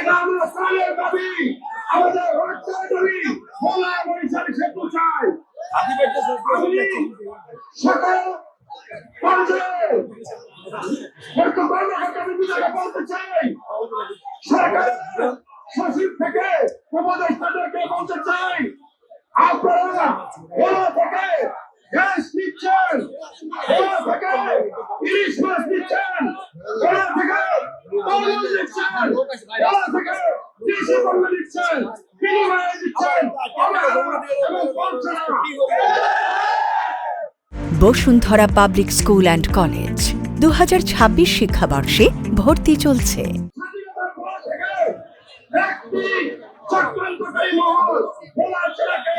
এটা আমরা প্রাণের দাবি, আমাদের রক্তের দাবি। ভোলা বরিশাল সেতু চাই। আমি সকল পর্যায়ে বলতে চাই, সরকার সচিব থেকে উপদেষ্টাদেরকে বলতে চাই, আপনারা ভোলা থেকে গ্যাস নিচ্ছেন, ভোলা থেকে ইলিশ মাছ নিচ্ছেন, ভোলা থেকে তরমুজ নিচ্ছেন, ভোলা থেকে কৃষি পণ্য নিচ্ছেন, বিনিময়ে দিচ্ছেন, এবং বলছেন না। Bashundhara public school and college 2026 শিক্ষাবর্ষে ভর্তি চলছে। স্বাধীনতার পর থেকে একটি চক্রান্তকারী মহল ভোলা জেলাকে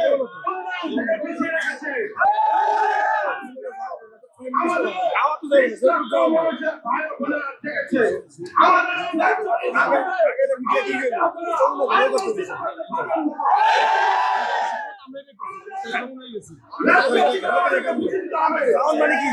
উন্নয়ন থেকে পিছিয়ে রেখেছে। আমাদের ইসলাম ধর্মের ভাই বোনেরা দেখেছে, আমাদের এই দায়িত্বটি থাকে। মানে কি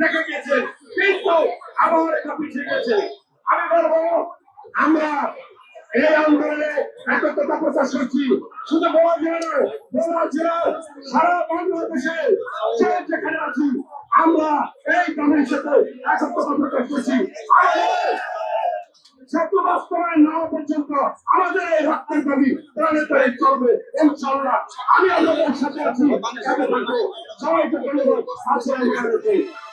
দেখে গেছে, কিন্তু আবার এটা পিছিয়ে গেছে। আমি বলবো, আমরা এই আন্দোলনে একত্রতা প্রকাশ করছি। শুধু ভোলা জেলা নয়, ভোলা জেলা সারা বাংলাদেশে যেখানে আছি, আমরা এই দাবির সাথে একত্রতা প্রকাশ করছি। সেতু বাস্তবায়ন না হওয়া পর্যন্ত আমাদের এই রক্তের দাবি প্রাণের তারিখ চলবে ইনশাআল্লাহ। আমি আপনাদের সাথে আছি, সাথে থাকবো। সবাইকে ধন্যবাদ। আসসালামু আলাইকুম।